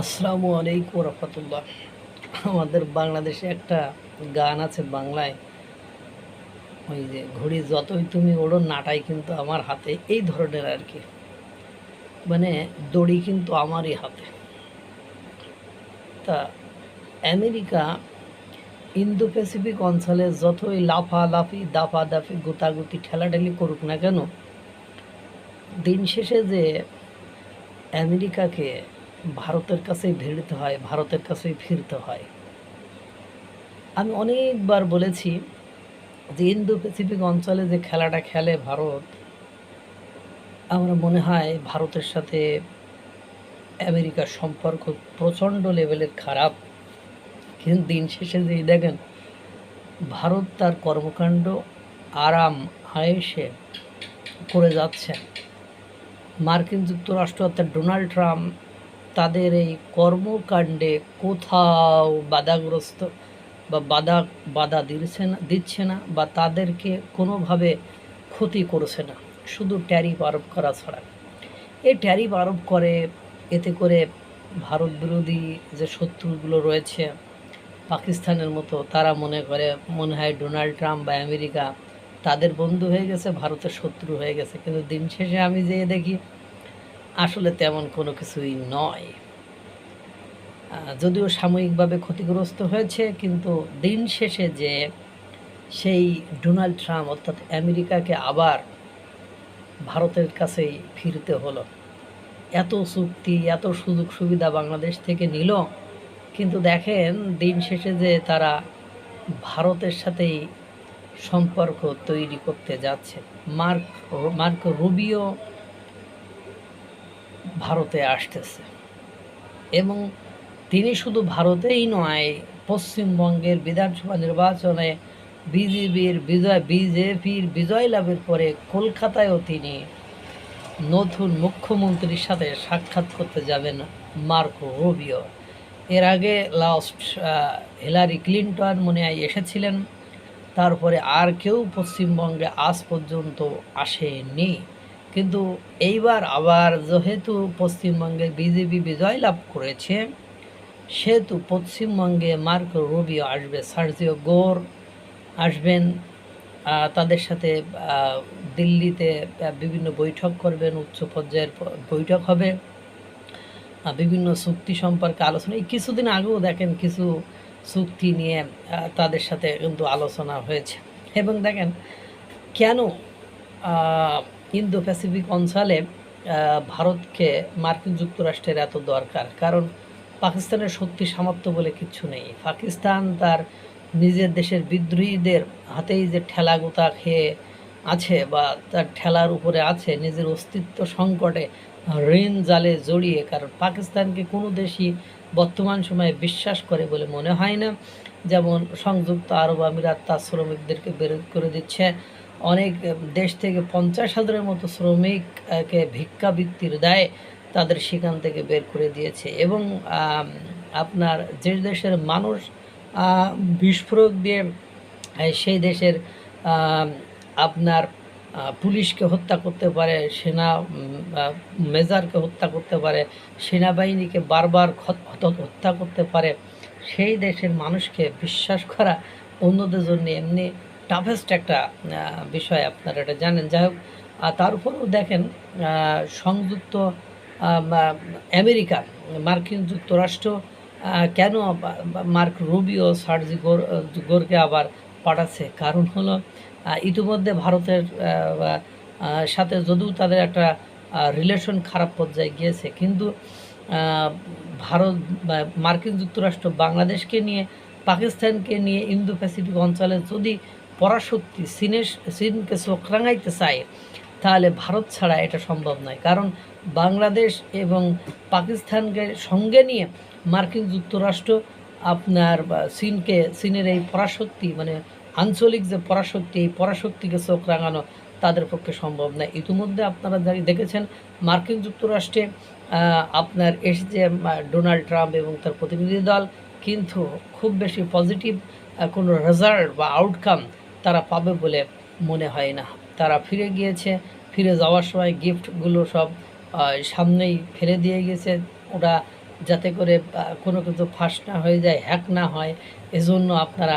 আসসালামু আলাইকুম রহমতুল্লাহ। আমাদের বাংলাদেশে একটা গান আছে বাংলায়, ওই যে ঘড়ি যতই তুমি ওড়ো নাটাই কিন্তু আমার হাতে, এই ধরনের আর কি। মানে দড়ি কিন্তু আমারই হাতে। তা আমেরিকা ইন্দো প্যাসিফিক অঞ্চলে যতই লাফালাফি দাফাদাফি গোতাগুতি ঠেলাঠেলি করুক না কেন, দিন শেষে যে আমেরিকাকে ভারতের কাছেই ভিড়তে হয়, ভারতের কাছেই ফিরতে হয়। আমি অনেকবার বলেছি যে ইন্দো প্যাসিফিক অঞ্চলে যে খেলাটা খেলে ভারত, আমার মনে হয় ভারতের সাথে আমেরিকার সম্পর্ক প্রচণ্ড লেভেলের খারাপ। কিন্তু দিন শেষে যেই দেখেন ভারত তার কর্মকাণ্ড আরাম আয়েসে করে যাচ্ছে। মার্কিন যুক্তরাষ্ট্র অর্থাৎ ডোনাল্ড ট্রাম্প তাদের এই কর্মকাণ্ডে কোথাও বাধাগ্রস্ত বা বাধা দিচ্ছে না বা তাদেরকে কোনোভাবে ক্ষতি করছে না, শুধু ট্যারিফ আরোপ করা ছাড়া। এই ট্যারিফ আরোপ করে, এতে করে ভারত বিরোধী যে শত্রুগুলো রয়েছে পাকিস্তানের মতো, তারা মনে হয় ডোনাল্ড ট্রাম্প বা আমেরিকা তাদের বন্ধু হয়ে গেছে, ভারতের শত্রু হয়ে গেছে। কিন্তু দিন শেষে আমি যেয়ে দেখি আসলে তেমন কোনো কিছুই নয়। যদিও সাময়িকভাবে ক্ষতিগ্রস্ত হয়েছে, কিন্তু দিন শেষে যে সেই ডোনাল্ড ট্রাম্প অর্থাৎ আমেরিকাকে আবার ভারতের কাছেই ফিরতে হলো। এত চুক্তি, এত সুযোগ সুবিধা বাংলাদেশ থেকে নিল, কিন্তু দেখেন দিন শেষে যে তারা ভারতের সাথেই সম্পর্ক তৈরি করতে যাচ্ছে। মার্ক রুবিও ভারতে আসতেছে, এবং তিনি শুধু ভারতেই নয়, পশ্চিমবঙ্গের বিধানসভা নির্বাচনে বিজেপির বিজয় লাভের পরে কলকাতায়ও তিনি নতুন মুখ্যমন্ত্রীর সাথে সাক্ষাৎ করতে যাবেন মার্কো রুবিও। এর আগে লাস্ট হিলারি ক্লিন্টন মনে হয় এসেছিলেন, তারপরে আর কেউ পশ্চিমবঙ্গে আজ পর্যন্ত আসেনি। কিন্তু এইবার আবার যেহেতু পশ্চিমবঙ্গে বিজেপি বিজয় লাভ করেছে, সেহেতু পশ্চিমবঙ্গে মার্কো রুবিও আসবে, সার্জিও গোর আসবেন, তাদের সাথে দিল্লিতে বিভিন্ন বৈঠক করবেন, উচ্চ পর্যায়ের বৈঠক হবে, বিভিন্ন চুক্তি সম্পর্কে আলোচনা। এই কিছুদিন আগেও দেখেন কিছু চুক্তি নিয়ে তাদের সাথে কিন্তু আলোচনা হয়েছে। এবং দেখেন কেন ইন্দো প্যাসিফিক অঞ্চলে ভারতকে মার্কিন যুক্তরাষ্ট্রের এত দরকার। কারণ পাকিস্তানের শক্তি সামর্থ্য বলে কিচ্ছু নেই। পাকিস্তান তার নিজের দেশের বিদ্রোহীদের হাতেই যে ঠেলা গোতা খেয়ে আছে বা তার ঠেলার উপরে আছে, নিজের অস্তিত্ব সংকটে ঋণ জালে জড়িয়ে। কারণ পাকিস্তানকে কোনো দেশই বর্তমান সময়ে বিশ্বাস করে বলে মনে হয় না। যেমন সংযুক্ত আরব আমিরাত তার শ্রমিকদেরকে বের করে দিচ্ছে, অনেক দেশ থেকে 50,000-এর মতো শ্রমিককে ভিক্ষাবৃত্তির দায়ে তাদের সেখান থেকে বের করে দিয়েছে। এবং আপনার যে দেশের মানুষ বিস্ফোরক দিয়ে সেই দেশের আপনার পুলিশকে হত্যা করতে পারে, সেনা মেজরকে হত্যা করতে পারে, সেনাবাহিনীকে বারবার হত্যা করতে পারে, সেই দেশের মানুষকে বিশ্বাস করা অন্যদের জন্য এমনি টাফেস্ট একটা বিষয়, আপনারা এটা জানেন। যাই হোক, তার উপরেও দেখেন সংযুক্ত আমেরিকা, মার্কিন যুক্তরাষ্ট্র কেন মার্ক রুবিও সার্জি গোরকে আবার পাঠাচ্ছে? কারণ হলো ইতিমধ্যে ভারতের সাথে যদিও তাদের একটা রিলেশন খারাপ পর্যায়ে গিয়েছে, কিন্তু ভারত মার্কিন যুক্তরাষ্ট্র বাংলাদেশকে নিয়ে, পাকিস্তানকে নিয়ে ইন্দো প্যাসিফিক অঞ্চলে যদি পরাশক্তি চীনকে চোখ রাঙাইতে চায়, তাহলে ভারত ছাড়া এটা সম্ভব নয়। কারণ বাংলাদেশ এবং পাকিস্তানকে সঙ্গে নিয়ে মার্কিন যুক্তরাষ্ট্র আপনার চীনের এই পরাশক্তি, মানে আঞ্চলিক যে পরাশক্তি, এই পরাশক্তিকে চোখ রাঙানো তাদের পক্ষে সম্ভব নয়। ইতিমধ্যে আপনারা দেখেছেন মার্কিন যুক্তরাষ্ট্রে আপনার এসেছে ডোনাল্ড ট্রাম্প এবং তার প্রতিনিধি দল, কিন্তু খুব বেশি পজিটিভ কোনো রেজাল্ট বা আউটকাম তারা পাবে বলে মনে হয় না। তারা ফিরে গিয়েছে, ফিরে যাওয়ার সময় গিফটগুলো সব সামনেই ফেলে দিয়ে গেছে। ওরা যাতে করে কোনো কিছু ফাঁস না হয়ে যায়, হ্যাক না হয়। এজন্য আপনারা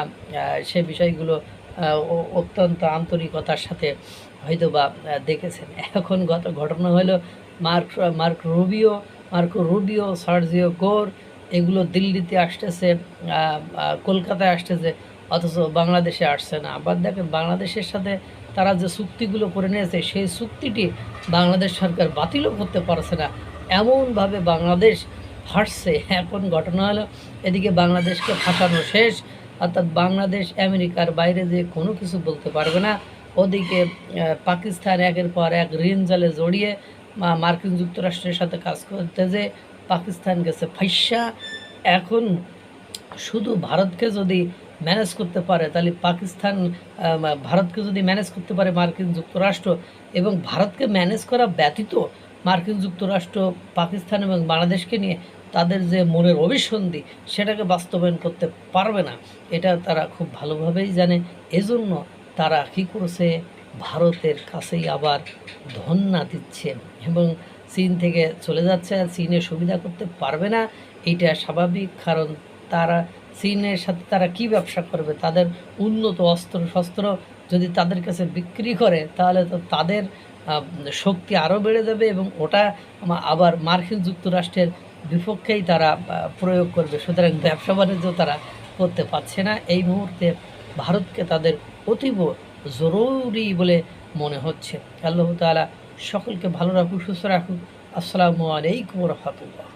সে বিষয়গুলো অত্যন্ত আন্তরিকতার সাথে হয়তোবা দেখেছেন। এখন ঘটনা হলো মার্ক মার্কো রুবিও, সার্জিও গোর এগুলো দিল্লিতে আসতেছে, কলকাতায় আসতেছে, অথচ বাংলাদেশে আসছে না। আবার দেখেন বাংলাদেশের সাথে তারা যে চুক্তিগুলো করে নিয়েছে সেই চুক্তিটি বাংলাদেশ সরকার বাতিলও করতে পারছে না, এমনভাবে বাংলাদেশ ফাঁসছে। এখন ঘটনা হলো এদিকে বাংলাদেশকে ফাঁসানো শেষ, অর্থাৎ বাংলাদেশ আমেরিকার বাইরে যে কোনো কিছু বলতে পারবে না। ওদিকে পাকিস্তান একের পর এক ঋণ জালে জড়িয়ে মার্কিন যুক্তরাষ্ট্রের সাথে কাজ করতে যে পাকিস্তান গেছে ফাইসা। এখন শুধু ভারতকে যদি ম্যানেজ করতে পারে তাহলে পাকিস্তান, ভারতকে যদি ম্যানেজ করতে পারে মার্কিন যুক্তরাষ্ট্র, এবং ভারতকে ম্যানেজ করা ব্যতীত মার্কিন যুক্তরাষ্ট্র পাকিস্তান এবং বাংলাদেশকে নিয়ে তাদের যে মনের অভিসন্ধি সেটাকে বাস্তবায়ন করতে পারবে না, এটা তারা খুব ভালোভাবেই জানে। এজন্য তারা কী করছে, ভারতের কাছেই আবার ধন্যা দিচ্ছে এবং চীন থেকে চলে যাচ্ছে। আর চীনের সুবিধা করতে পারবে না, এইটা স্বাভাবিক, কারণ তারা চীনের সাথে তারা কি ব্যবসা করবে? তাদের উন্নত অস্ত্র শস্ত্র যদি তাদের কাছে বিক্রি করে তাহলে তো তাদের শক্তি আরও বেড়ে যাবে, এবং ওটা আবার মার্কিন যুক্তরাষ্ট্রের বিপক্ষেই তারা প্রয়োগ করবে। সুতরাং ব্যবসা বাণিজ্য তারা করতে পারছে না এই মুহূর্তে। ভারতকে তাদের অতীব জরুরি বলে মনে হচ্ছে। আল্লাহ তাআলা সকলকে ভালো রাখুক, সুস্থ রাখুক। আসসালামু আলাইকুম রহমতুল্লাহ।